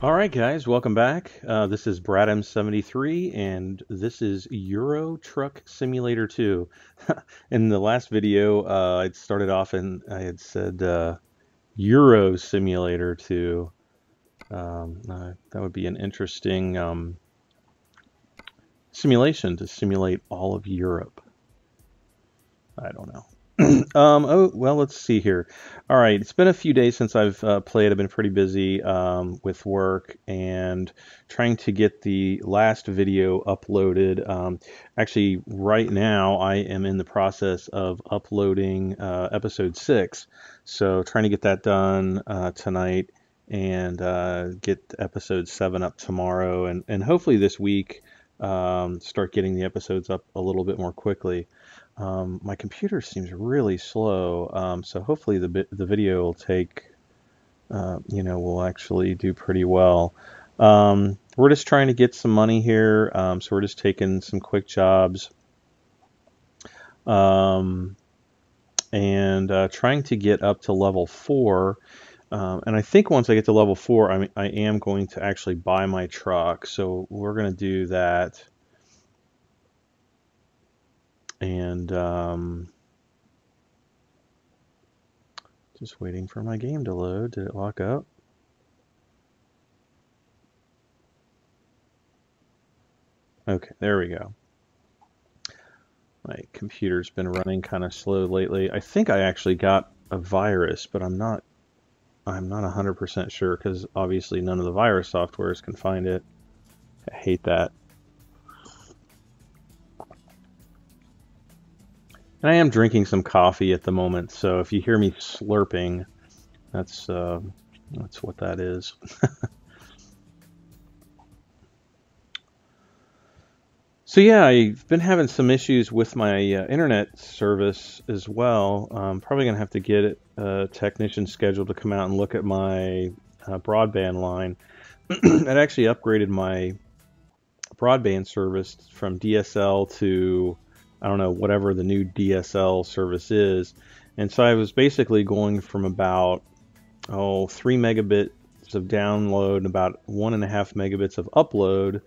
Alright guys, welcome back. This is BradM73 and this is Euro Truck Simulator 2. In the last video, I'd started off and I had said Euro Simulator 2. That would be an interesting simulation to simulate all of Europe. I don't know. Oh, well, let's see here. All right, it's been a few days since I've played. I've been pretty busy with work and trying to get the last video uploaded. Actually, right now, I am in the process of uploading episode 6. So trying to get that done tonight and get episode 7 up tomorrow. And hopefully this week, start getting the episodes up a little bit more quickly. My computer seems really slow, so hopefully the video will take, will actually do pretty well. We're just trying to get some money here, so we're just taking some quick jobs, and trying to get up to level 4. And I think once I get to level 4, I am going to actually buy my truck, so we're going to do that. And just waiting for my game to load. Did it lock up? Okay, there we go. My computer's been running kind of slow lately. I think I actually got a virus, but I'm not 100% sure because obviously none of the virus softwares can find it. I hate that. And I am drinking some coffee at the moment, so if you hear me slurping, that's what that is. So yeah, I've been having some issues with my internet service as well. I'm probably going to have to get a technician scheduled to come out and look at my broadband line. I'd actually upgraded my broadband service from DSL to, I don't know, whatever the new DSL service is. And so I was basically going from about 3 megabits of download and about 1.5 megabits of upload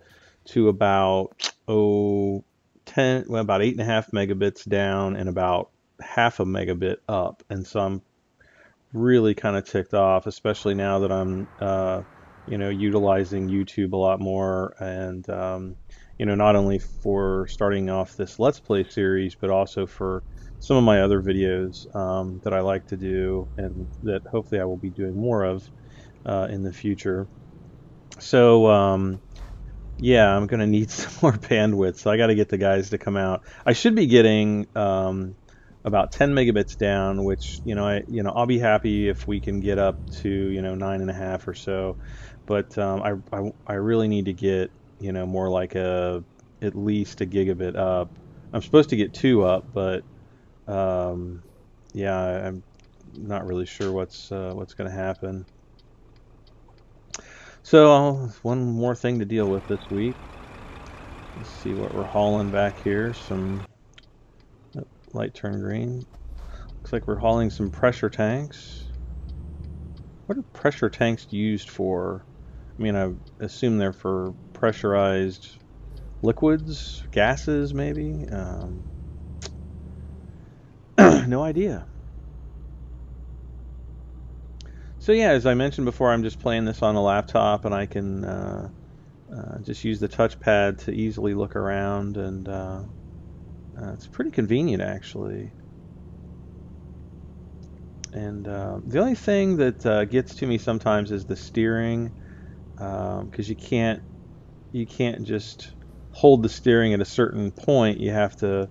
to about about 8.5 megabits down and about half a megabit up. And so I'm really kind of ticked off, especially now that I'm utilizing YouTube a lot more, and not only for starting off this Let's Play series, but also for some of my other videos that I like to do and that hopefully I will be doing more of in the future. So yeah, I'm gonna need some more bandwidth, so I got to get the guys to come out. I should be getting about 10 megabits down, which I'll be happy if we can get up to 9.5 or so. But I really need to get more like at least a gigabit up. I'm supposed to get 2 up, but yeah, I'm not really sure what's going to happen. So one more thing to deal with this week. Let's see what we're hauling back here. Some light turn green. Looks like we're hauling some pressure tanks. What are pressure tanks used for? I mean, I assume they're for pressurized liquids, gases, maybe. No idea. So yeah, as I mentioned before, I'm just playing this on a laptop, and I can just use the touchpad to easily look around, and it's pretty convenient actually. And the only thing that gets to me sometimes is the steering, because you can't just hold the steering at a certain point. You have to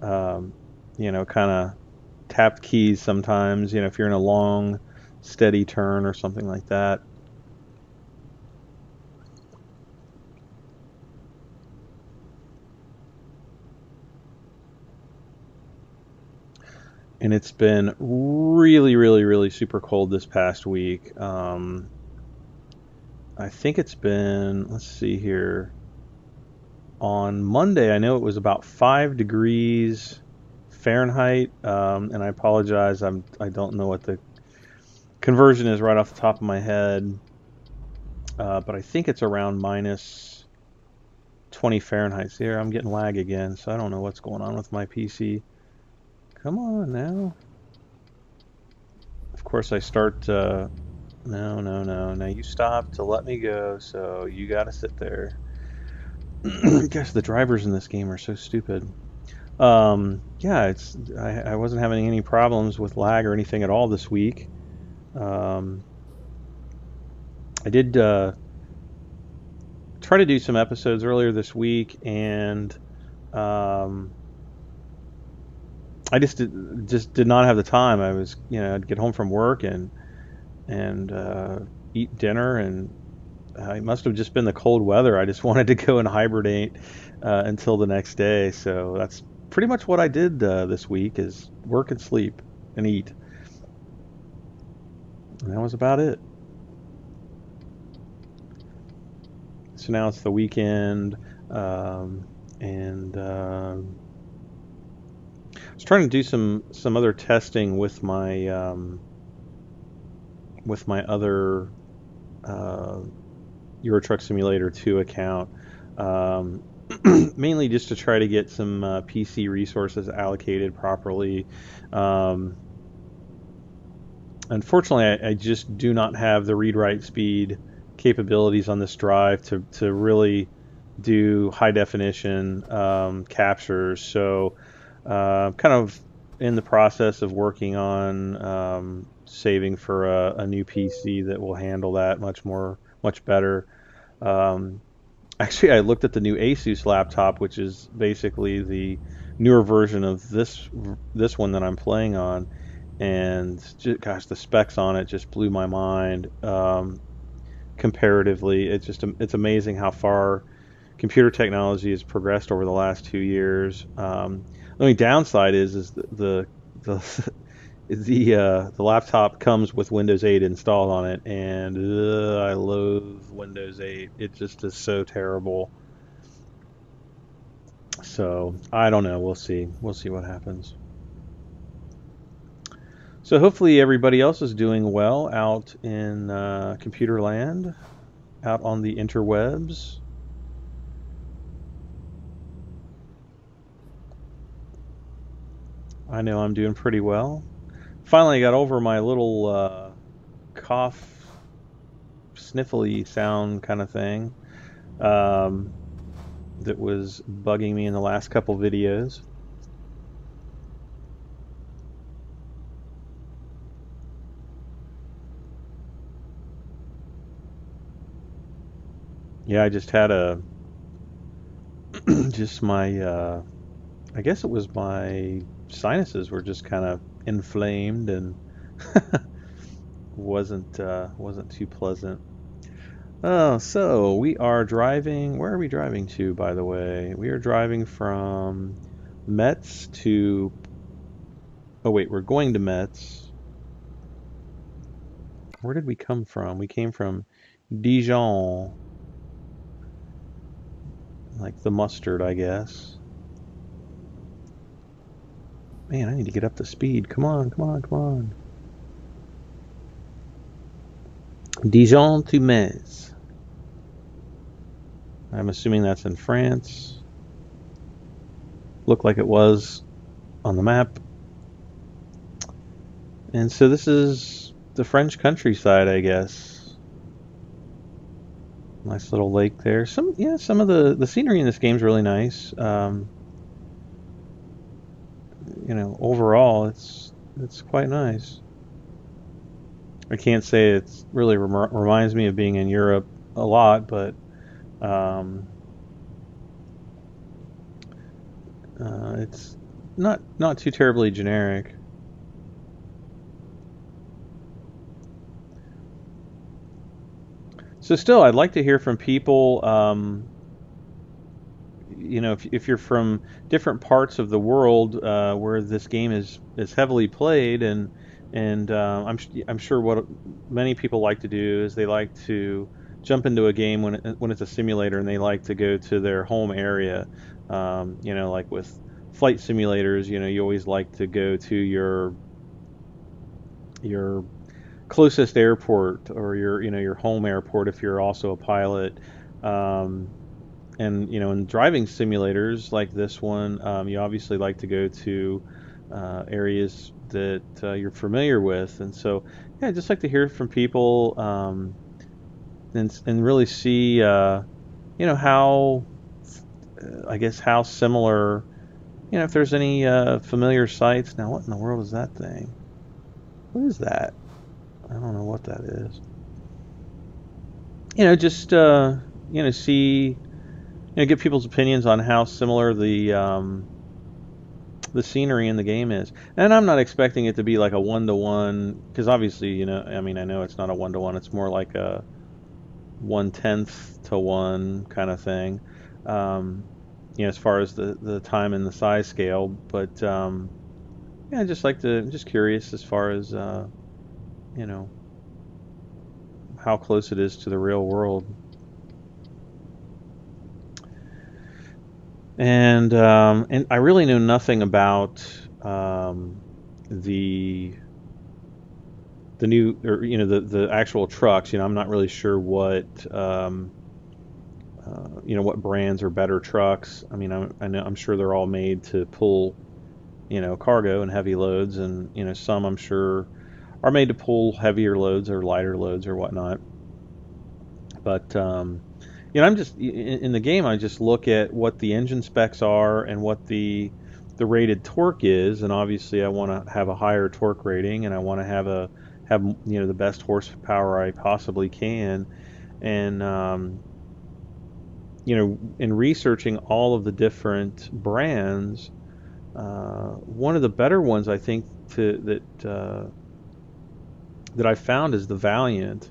kind of tap keys sometimes, if you're in a long steady turn or something like that. And it's been really super cold this past week. I think it's been, let's see here, on Monday I know it was about 5 degrees Fahrenheit, and I apologize, I don't know what the conversion is right off the top of my head. but I think it's around minus 20 Fahrenheit. See here, I'm getting lag again, so I don't know what's going on with my PC. Come on now. Of course, I start. No, no, no. Now you stop to let me go, so you gotta sit there. Gosh, the drivers in this game are so stupid. Yeah, I wasn't having any problems with lag or anything at all this week. I did try to do some episodes earlier this week, and um, I just did not have the time. I was, I'd get home from work and eat dinner, and it must have just been the cold weather. I just wanted to go and hibernate until the next day. So that's pretty much what I did this week: is work and sleep and eat. And that was about it. So now it's the weekend, and I was trying to do some other testing with my other uh, Euro Truck Simulator 2 account, um, mainly just to try to get some PC resources allocated properly. Um, Unfortunately, I just do not have the read-write speed capabilities on this drive to really do high definition captures. So, kind of in the process of working on saving for a new PC that will handle that much better. Um, Actually, I looked at the new Asus laptop, which is basically the newer version of this one that I'm playing on, and gosh, the specs on it just blew my mind. Comparatively, it's amazing how far computer technology has progressed over the last 2 years. The only downside is the the laptop comes with Windows 8 installed on it, and I loathe Windows 8. It just is so terrible. So I don't know. We'll see. We'll see what happens. So hopefully everybody else is doing well out in computer land, out on the interwebs. I know I'm doing pretty well. Finally got over my little cough, sniffly sound kind of thing um, that was bugging me in the last couple videos. Yeah, I just had just my, I guess it was my sinuses were just kind of inflamed and wasn't too pleasant. Oh, so we are driving. Where are we driving to, by the way? We are driving from Metz to. Oh wait, we're going to Metz. Where did we come from? We came from Dijon, like the mustard, I guess. Man, I need to get up to speed. Come on, come on, come on. Dijon to Metz. I'm assuming that's in France. Looked like it was on the map. And so this is the French countryside, I guess. Nice little lake there. Some of the scenery in this game is really nice. Overall, it's quite nice. I can't say it's really reminds me of being in Europe a lot, but um, it's not too terribly generic. So still, I'd like to hear from people. If you're from different parts of the world where this game is heavily played, and I'm sure what many people like to do is they like to jump into a game when it's a simulator, and they like to go to their home area. Like with flight simulators, you always like to go to your closest airport, or your your home airport if you're also a pilot. Um, and in driving simulators like this one, you obviously like to go to areas that you're familiar with, and so yeah, I just like to hear from people, and really see how I guess how similar, if there's any familiar sites. Now, what in the world is that thing? What is that? I don't know what that is. Just see, get people's opinions on how similar the scenery in the game is. And I'm not expecting it to be like a one-to-one, because obviously, I mean, I know it's not a one-to-one. It's more like a 1/10 to 1 kind of thing. Um, as far as the time and the size scale, but yeah, I just curious as far as you know, how close it is to the real world. And I really know nothing about the new, or the actual trucks. I'm not really sure what what brands are better trucks. I mean, I'm sure they're all made to pull cargo and heavy loads, and some I'm sure are made to pull heavier loads or lighter loads or whatnot. But I'm just in the game. I just look at what the engine specs are and what the rated torque is, and obviously I want to have a higher torque rating, and I want to have the best horsepower I possibly can. And in researching all of the different brands, one of the better ones I think that I found is the Valiant,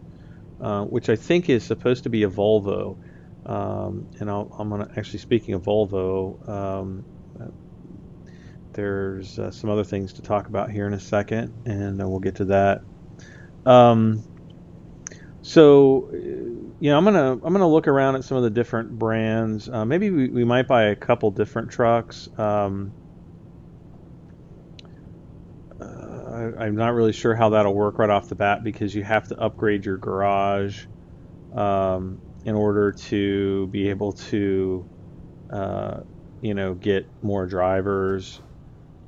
which I think is supposed to be a Volvo. And I'm gonna actually, speaking of Volvo, there's some other things to talk about here in a second, and we'll get to that. Um, so, I'm gonna look around at some of the different brands. Maybe we might buy a couple different trucks. I'm not really sure how that'll work right off the bat, because you have to upgrade your garage in order to be able to, get more drivers.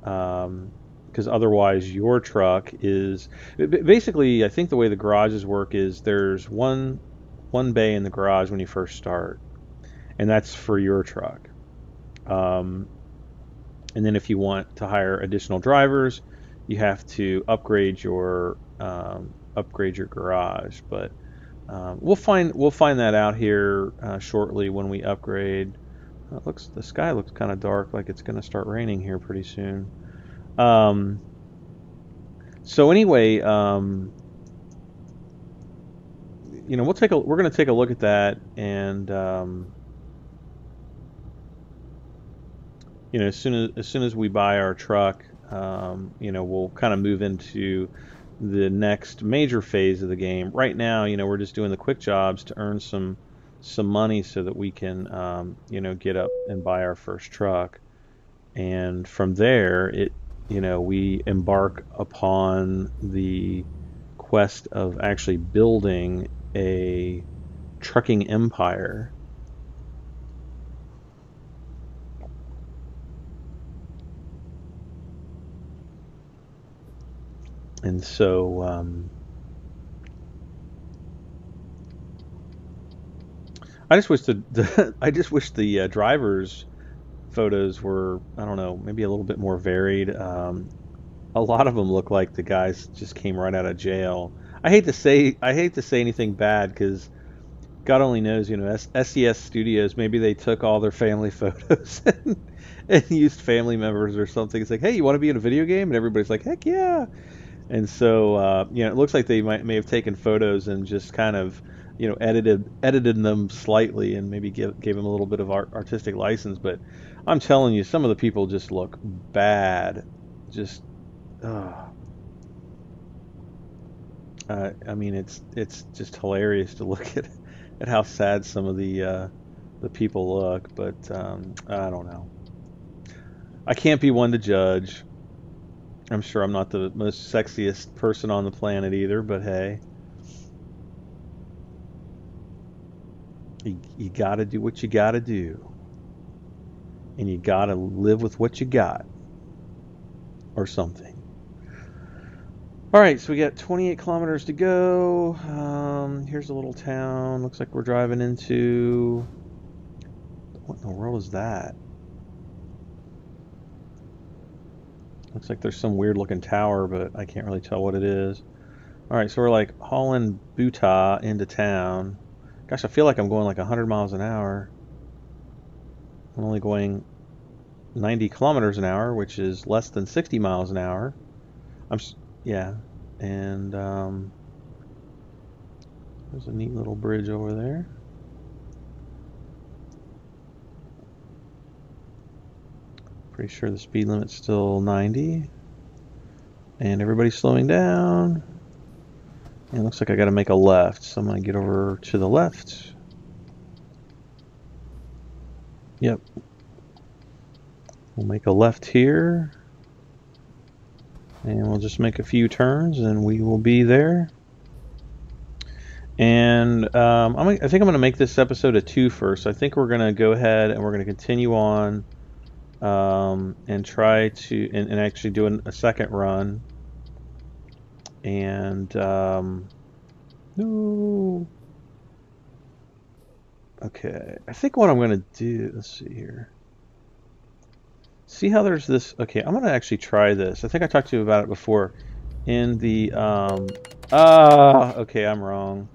Because otherwise, your truck is basically. I think the way the garages work is there's one bay in the garage when you first start, and that's for your truck. Um, and then if you want to hire additional drivers, you have to upgrade your garage. But we'll find that out here shortly when we upgrade. The sky looks kind of dark, like it's going to start raining here pretty soon. Um, so anyway, we're going to take a look at that, and as soon as we buy our truck, we'll kind of move into the next major phase of the game. Right now, we're just doing the quick jobs to earn some money so that we can, get up and buy our first truck. And from there, we embark upon the quest of actually building a trucking empire. And so, I just wish the drivers' photos were, I don't know, maybe a little bit more varied. A lot of them look like the guys just came right out of jail. I hate to say anything bad, because God only knows, SES Studios, maybe they took all their family photos and used family members or something. It's like, hey, you want to be in a video game? And everybody's like, heck yeah. And so, it looks like they may have taken photos and just kind of, edited them slightly, and maybe gave them a little bit of artistic license. But I'm telling you, some of the people just look bad. Just, I mean, it's just hilarious to look at how sad some of the people look. But I don't know. I can't be one to judge. I'm sure I'm not the most sexiest person on the planet either, but hey, you gotta do what you gotta do, and you gotta live with what you got, or something. All right, so we got 28 kilometers to go. Here's a little town. Looks like we're driving into... What in the world is that? Looks like there's some weird looking tower, but I can't really tell what it is. All right, so we're like hauling Butah into town. Gosh, I feel like I'm going like 100 miles an hour. I'm only going 90 kilometers an hour, which is less than 60 miles an hour. Yeah, and there's a neat little bridge over there. Pretty sure the speed limit's still 90. And everybody's slowing down. And it looks like I gotta make a left, so I'm gonna get over to the left. Yep. We'll make a left here. And we'll just make a few turns and we will be there. And I think I'm going to make this episode a 2 first. I think we're going to go ahead and we're going to continue on and try to, and actually do a second run. And, no. Okay, I think what I'm going to do, let's see here. See how there's this, okay, I'm going to actually try this. I think I talked to you about it before. In the, okay, I'm wrong.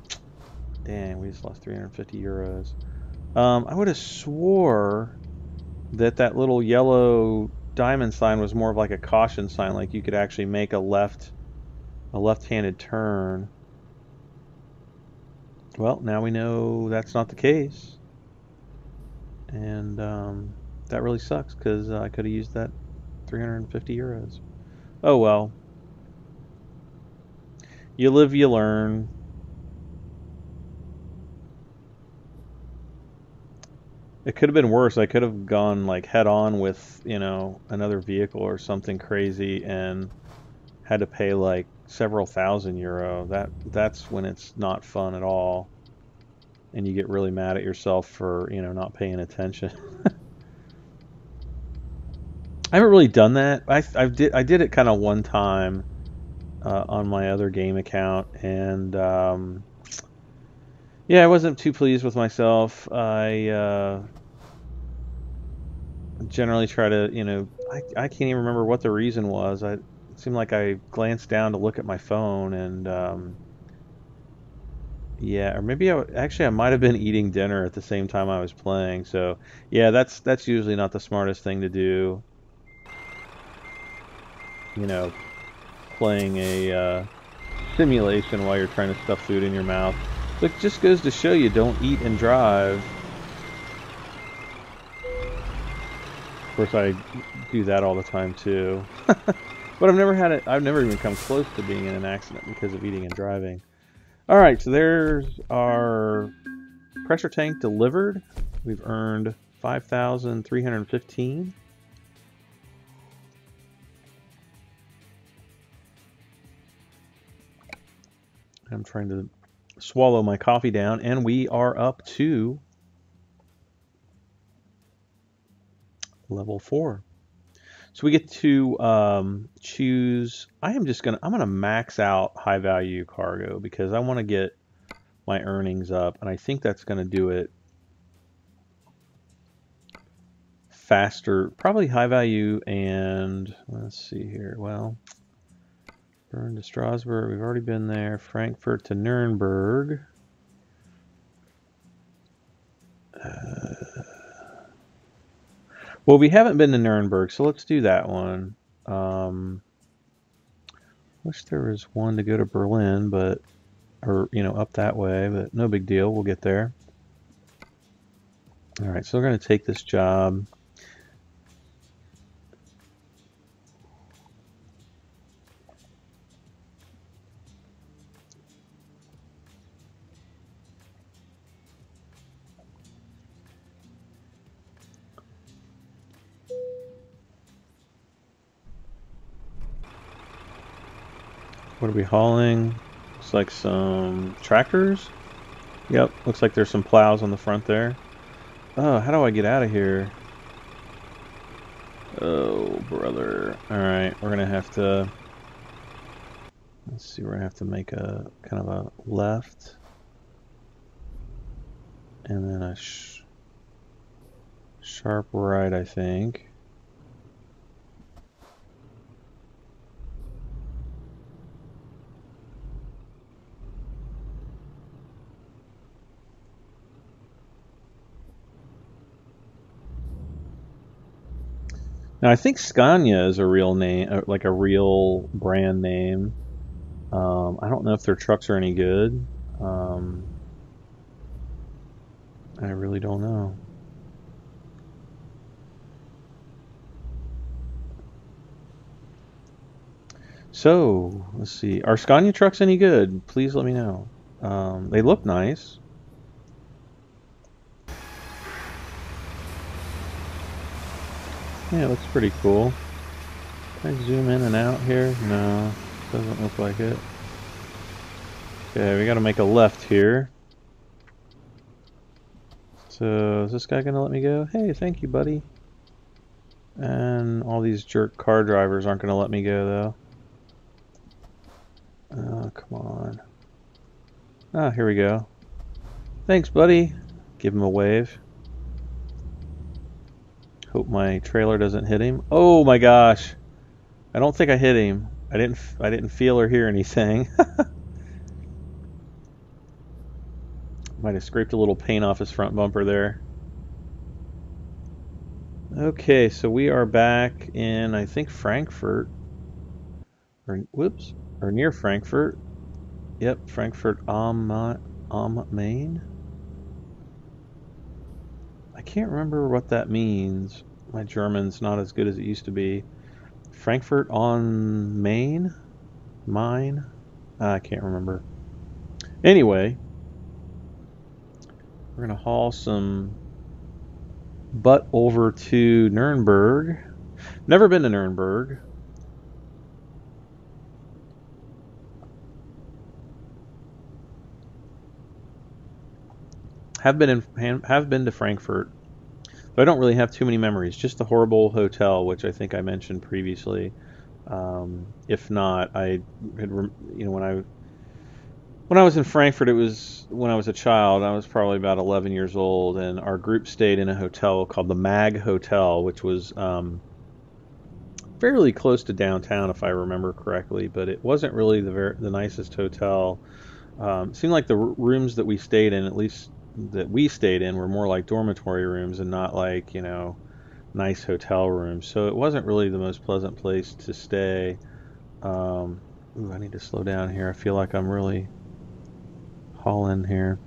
Dang, we just lost 350 euros. I would have swore that that little yellow diamond sign was more of like a caution sign, like you could actually make a left-handed turn. Well, now we know that's not the case. And that really sucks because I could have used that 350 euros. Oh well. You live, you learn. It could have been worse. I could have gone like head on with, you know, another vehicle or something crazy and had to pay like several thousand euro. That's when it's not fun at all. And you get really mad at yourself for, you know, not paying attention. I haven't really done that. I did it kind of one time on my other game account, and yeah, I wasn't too pleased with myself. I generally try to, you know, I can't even remember what the reason was. It seemed like I glanced down to look at my phone, and yeah, or maybe actually I might have been eating dinner at the same time I was playing. So yeah, that's usually not the smartest thing to do. You know, playing a simulation while you're trying to stuff food in your mouth. So it just goes to show you, don't eat and drive. Of course, I do that all the time too. But I've never even come close to being in an accident because of eating and driving. All right, so there's our pressure tank delivered. We've earned 5,315. I'm trying to swallow my coffee down, and we are up to level 4. So we get to choose. I'm gonna max out high value cargo because I want to get my earnings up, and I think that's gonna do it faster. Probably high value, and let's see here. Well, Bern to Strasbourg, we've already been there. Frankfurt to Nuremberg. Well, we haven't been to Nuremberg, so let's do that one. Wish there was one to go to Berlin, but, or, you know, up that way, but no big deal. We'll get there. All right, so we're going to take this job. What are we hauling? Looks like some tractors. Yep, looks like there's some plows on the front there. Oh, how do I get out of here? Oh, brother. Alright, we're gonna have to... Let's see, we're gonna have to make a kind of a left. And then a sharp right, I think. Now, I think Scania is a real name, like a real brand name. I don't know if their trucks are any good. I really don't know. So, let's see. Are Scania trucks any good? Please let me know. They look nice. Yeah, it looks pretty cool. Can I zoom in and out here? No, doesn't look like it. Okay, we gotta make a left here. So, is this guy gonna let me go? Hey, thank you, buddy. And all these jerk car drivers aren't gonna let me go, though. Oh, come on. Ah, here we go. Thanks, buddy. Give him a wave. Hope my trailer doesn't hit him. Oh my gosh. I don't think I hit him. I didn't feel or hear anything. Might have scraped a little paint off his front bumper there. Okay, so we are back in, I think, Frankfurt. Or, whoops. Or near Frankfurt. Yep, Frankfurt am Main. I can't remember what that means. My German's not as good as it used to be. Frankfurt on Main? Mine? I can't remember. Anyway, we're going to haul some butt over to Nuremberg. Never been to Nuremberg. Have been to Frankfurt, but I don't really have too many memories. Just the horrible hotel, which I think I mentioned previously. If not, I had, when I was in Frankfurt, it was when I was a child. I was probably about 11 years old, and our group stayed in a hotel called the Mag Hotel, which was fairly close to downtown, if I remember correctly. But it wasn't really the nicest hotel. It seemed like the rooms that we stayed in, at least that we stayed in, were more like dormitory rooms and not like, nice hotel rooms. So it wasn't really the most pleasant place to stay. Ooh, I need to slow down here. I feel like I'm really hauling here.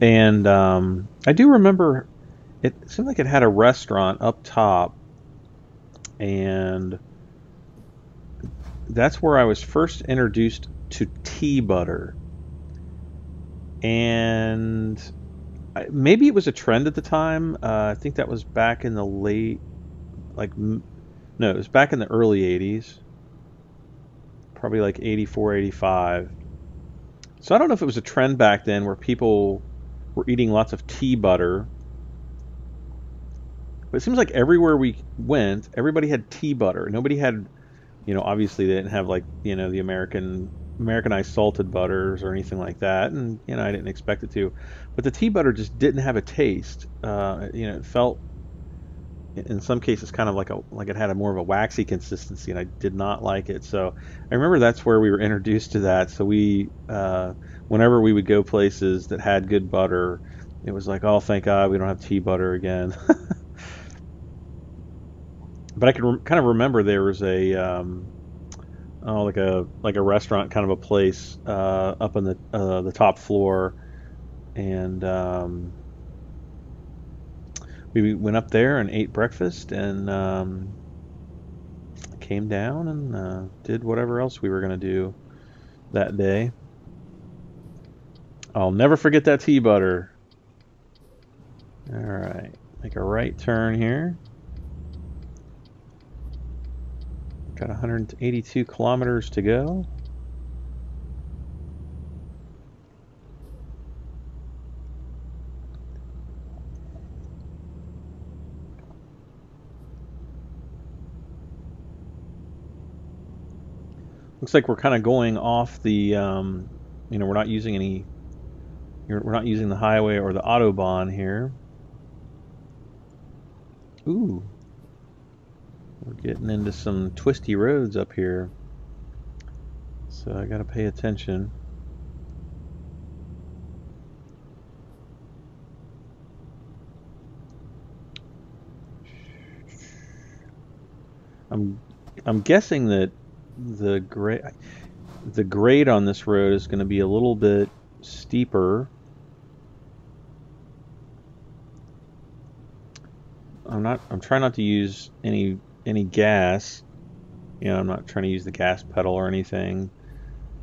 And I do remember it seemed like it had a restaurant up top, and that's where I was first introduced to tea butter. And maybe it was a trend at the time. I think that was back in the late, no, it was back in the early 80s. Probably like 84, 85. So I don't know if it was a trend back then where people were eating lots of tea butter. But it seems like everywhere we went, everybody had tea butter. Nobody had, obviously they didn't have like, the Americanized salted butters or anything like that, and I didn't expect it to, but the tea butter just didn't have a taste. It felt in some cases kind of like it had a more of a waxy consistency, and I did not like it. So I remember that's where we were introduced to that. So we whenever we would go places that had good butter, it was like, oh, thank God we don't have tea butter again. But I could kind of remember there was a like a restaurant, kind of a place up on the top floor, and we went up there and ate breakfast, and came down and did whatever else we were going to do that day. I'll never forget that tea butter. All right, make a right turn here. Got 182 kilometers to go. Looks like we're kind of going off the, we're not using we're not using the highway or the Autobahn here. Ooh, we're getting into some twisty roads up here. So I gotta pay attention. I'm guessing that the grade on this road is going to be a little bit steeper. I'm trying not to use any gas. I'm not trying to use the gas pedal or anything.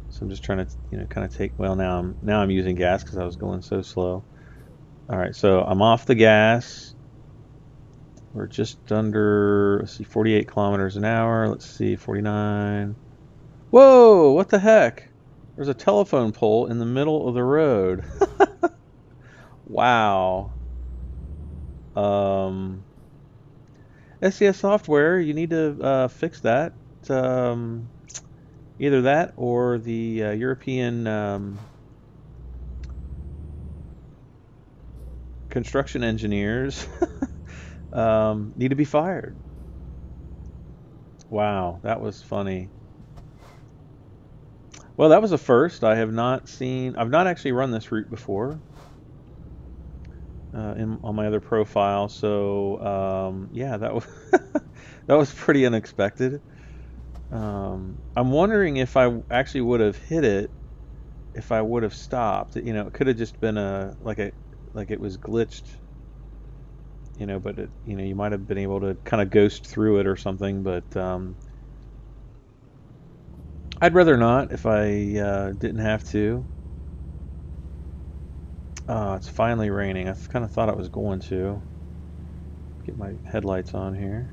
So I'm just trying to, kind of take, well, now I'm using gas because I was going so slow. All right, so I'm off the gas. We're just under, let's see, 48 kilometers an hour. Let's see, 49. Whoa, what the heck? There's a telephone pole in the middle of the road. Wow. SCS Software, you need to fix that. Either that or the European construction engineers need to be fired. Wow, that was funny. Well, that was a first. I've not actually run this route before on my other profile. So yeah, that was that was pretty unexpected. I'm wondering if I actually would have hit it if I would have stopped. It could have just been like it was glitched. But you might have been able to kind of ghost through it or something. But I'd rather not if I didn't have to. It's finally raining. I kind of thought it was going to. Get my headlights on here.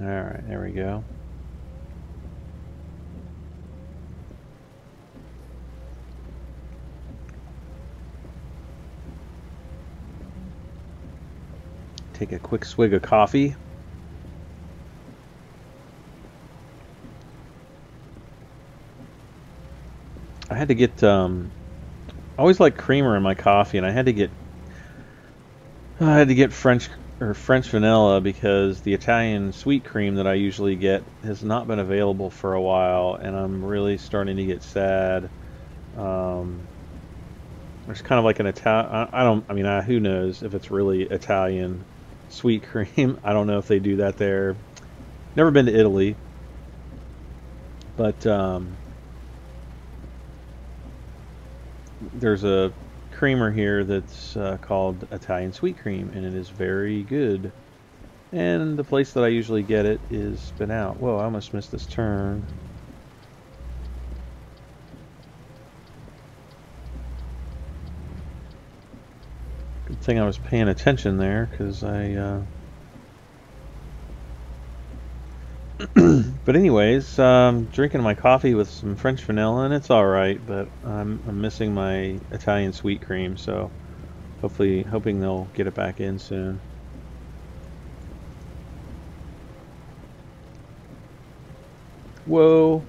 Alright, there we go. Take a quick swig of coffee. I had to get I always like creamer in my coffee, and I had to get French vanilla because the Italian sweet cream that I usually get has not been available for a while, and I'm really starting to get sad. There's kind of like an Italian. Who knows if it's really Italian sweet cream. I don't know if they do that there. Never been to Italy, but there's a creamer here that's called Italian sweet cream, and it is very good. And the place that I usually get it is Spin Out. Whoa, I almost missed this turn. Good thing I was paying attention there, because I but anyways, drinking my coffee with some French vanilla, and it's alright, but I'm missing my Italian sweet cream, so hoping they'll get it back in soon. Whoa.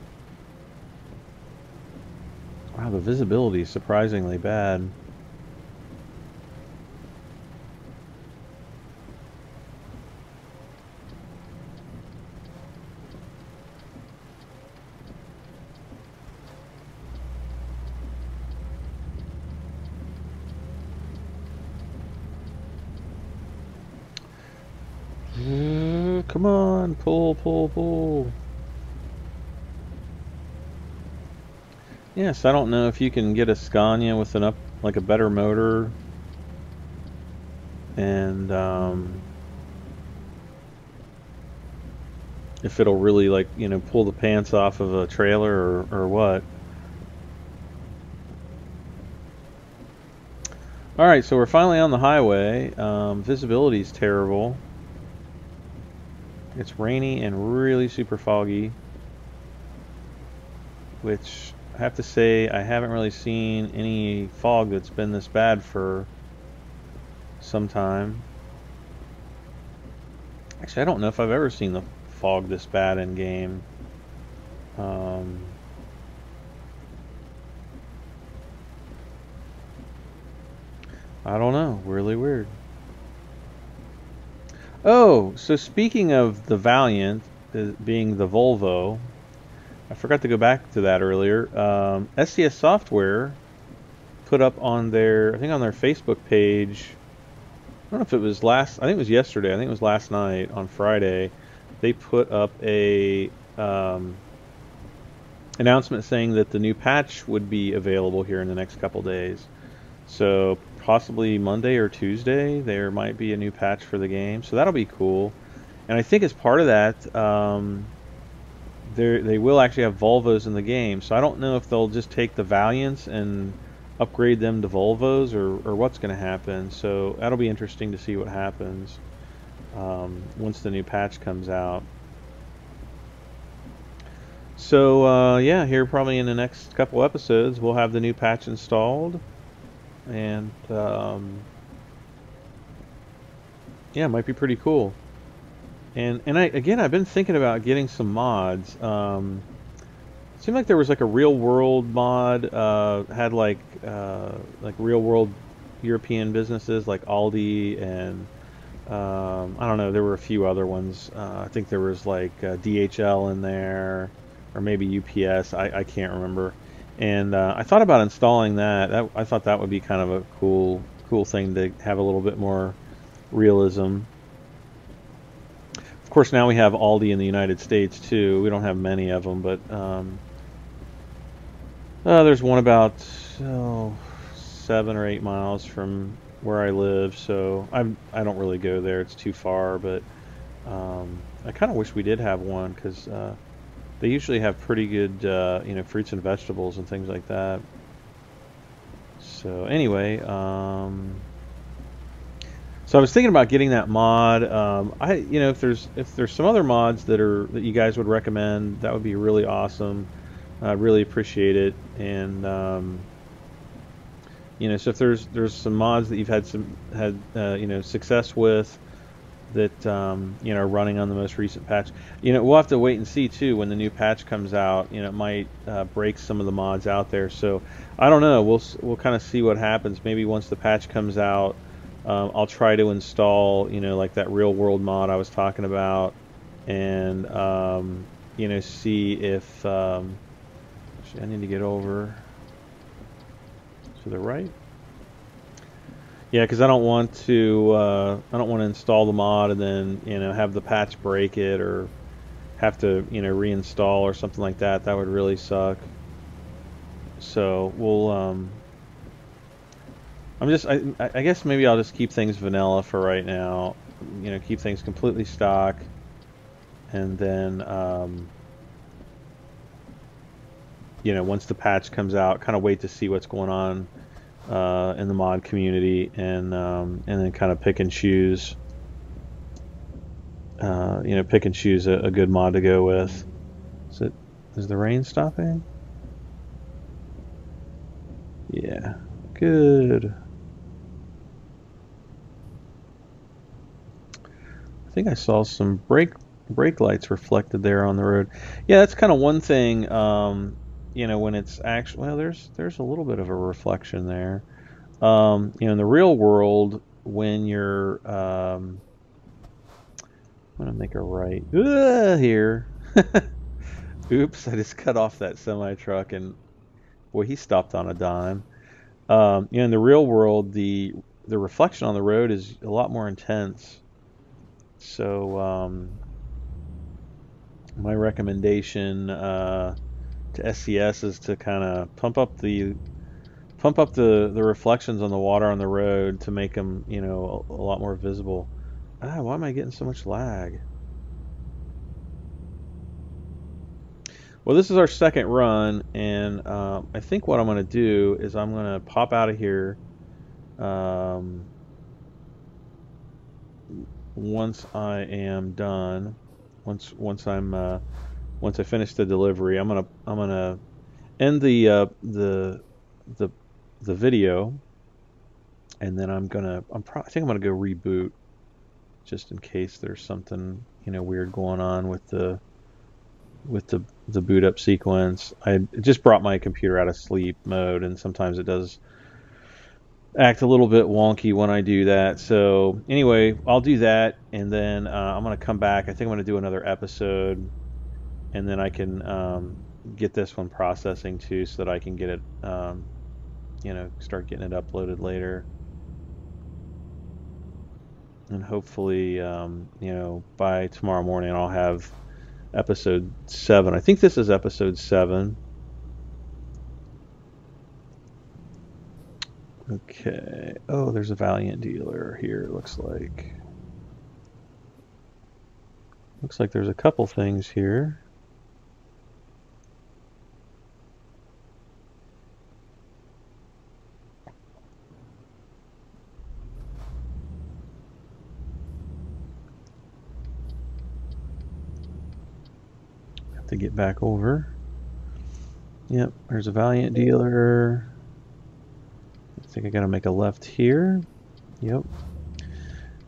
Wow, the visibility is surprisingly bad. Come on, pull. Yes, I don't know if you can get a Scania with like a better motor, and if it'll really pull the pants off of a trailer or what. All right, so we're finally on the highway. Visibility is terrible. It's rainy and really super foggy, which I have to say I haven't really seen any fog that's been this bad for some time. Actually, I don't know if I've ever seen the fog this bad in game. Um, I don't know. Really weird. Oh, so speaking of the Valiant being the Volvo, I forgot to go back to that earlier. SCS Software put up on their, I think on their Facebook page, I don't know if it was I think it was yesterday, I think it was last night on Friday, they put up a announcement saying that the new patch would be available here in the next couple days. So possibly Monday or Tuesday, there might be a new patch for the game. So that'll be cool. And I think as part of that, they will actually have Volvos in the game. So I don't know if they'll just take the Valiants and upgrade them to Volvos or what's going to happen. So that'll be interesting to see what happens once the new patch comes out. So yeah, here probably in the next couple episodes, we'll have the new patch installed. And yeah, it might be pretty cool. And I've been thinking about getting some mods. It seemed like there was like a real world mod, had like real world European businesses like Aldi and I don't know, there were a few other ones. I think there was like DHL in there, or maybe UPS. I can't remember. And I thought about installing that. I thought that would be kind of a cool thing to have a little bit more realism. Of course, now we have Aldi in the United States too. We don't have many of them, but there's one about 7 or 8 miles from where I live, so I don't really go there. It's too far, but I kind of wish we did have one because they usually have pretty good fruits and vegetables and things like that. So anyway, so I was thinking about getting that mod. If there's some other mods that you guys would recommend, that would be really awesome. I'd really appreciate it. And so if there's some mods that you've had success with that running on the most recent patch, we'll have to wait and see too when the new patch comes out. It might break some of the mods out there. So I don't know. We'll kind of see what happens. Maybe once the patch comes out, I'll try to install like that real world mod I was talking about, and see if actually I need to get over to the right. Yeah, because I don't want to install the mod and then have the patch break it or have to reinstall or something like that. That would really suck. So we'll I guess maybe I'll just keep things vanilla for right now. Keep things completely stock, and then once the patch comes out, kind of wait to see what's going on in the mod community, and then kind of pick and choose a good mod to go with. Is the rain stopping? Yeah, good. I think I saw some brake lights reflected there on the road. Yeah, that's kind of one thing. When it's actually, well, there's a little bit of a reflection there. In the real world, when you're, I'm gonna make a right here. Oops, I just cut off that semi truck, and boy, he stopped on a dime. In the real world, the reflection on the road is a lot more intense. So my recommendation to SCS is to kind of pump up the reflections on the water on the road to make them a lot more visible. Why am I getting so much lag? Well, this is our second run, and I think what I'm going to do is I'm going to pop out of here once I am done. Once I finish the delivery, I'm gonna end the video, and then I think I'm gonna go reboot, just in case there's something weird going on with the with the boot up sequence. I just brought my computer out of sleep mode, and sometimes it does act a little bit wonky when I do that. So anyway, I'll do that, and then I'm gonna come back. I think I'm gonna do another episode, and then I can get this one processing too, so that I can get it, start getting it uploaded later, and hopefully, by tomorrow morning I'll have episode 7. I think this is episode 7. Okay. Oh, there's a Valiant dealer here, it looks like. Looks like there's a couple things here. Have to get back over. Yep, there's a Valiant dealer. I think I gotta make a left here. Yep.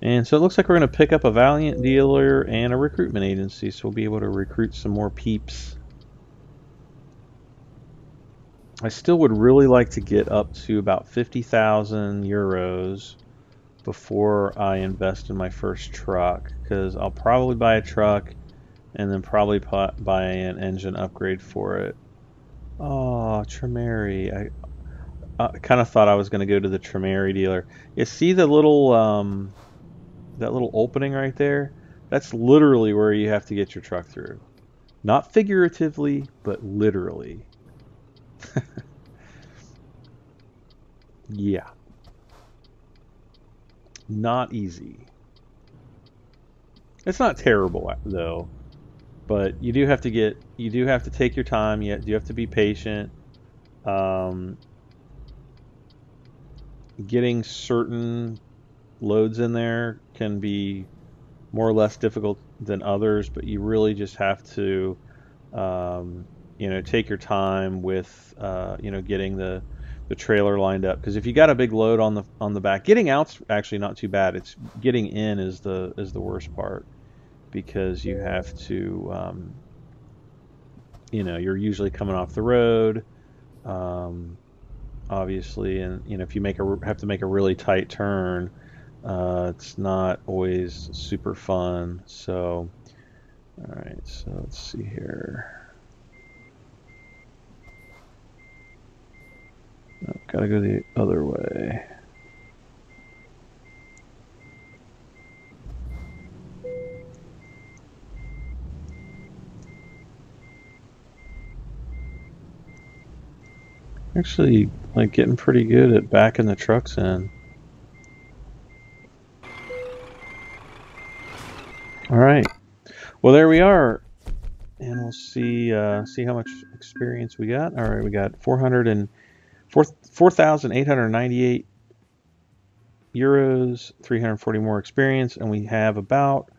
And so it looks like we're going to pick up a Valiant dealer and a recruitment agency, so we'll be able to recruit some more peeps. I still would really like to get up to about 50,000 euros before I invest in my first truck, because I'll probably buy a truck and then probably buy an engine upgrade for it. Oh, Tremere. I kind of thought I was going to go to the Tremere dealer. You see the little that little opening right there? That's literally where you have to get your truck through. Not figuratively, but literally. Yeah. Not easy. It's not terrible though, but you do have to take your time. You do have to be patient. Getting certain loads in there can be more or less difficult than others, but you really just have to take your time with getting the trailer lined up, because if you got a big load on the back, getting out's actually not too bad. It's getting in is the worst part, because you have to you're usually coming off the road, obviously, and if you have to make a really tight turn, it's not always super fun. So all right, so let's see here. Oh, gotta go the other way. Actually, like, getting pretty good at backing the trucks in. All right. Well, there we are, and we'll see how much experience we got. All right, we got 4,898 euros, 340 more experience, and we have about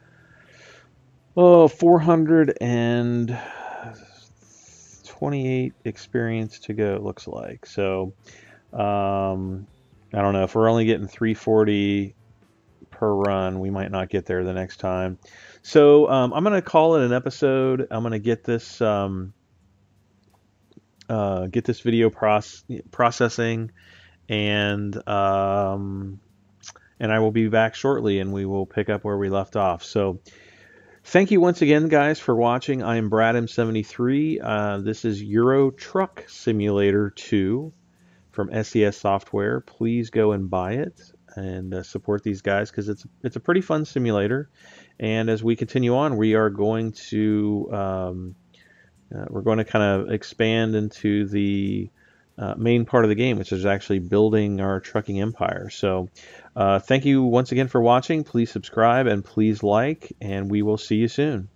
428 experience to go, it looks like. So I don't know, if we're only getting 340 per run, we might not get there the next time. So I'm going to call it an episode. I'm going to get this video processing, and I will be back shortly, and we will pick up where we left off. So thank you once again, guys, for watching. I am Brad M73. This is Euro Truck Simulator 2 from SES Software. Please go and buy it and support these guys, because it's a pretty fun simulator. And as we continue on, we are going to kind of expand into the main part of the game, which is actually building our trucking empire. So thank you once again for watching. Please subscribe and please like, and we will see you soon.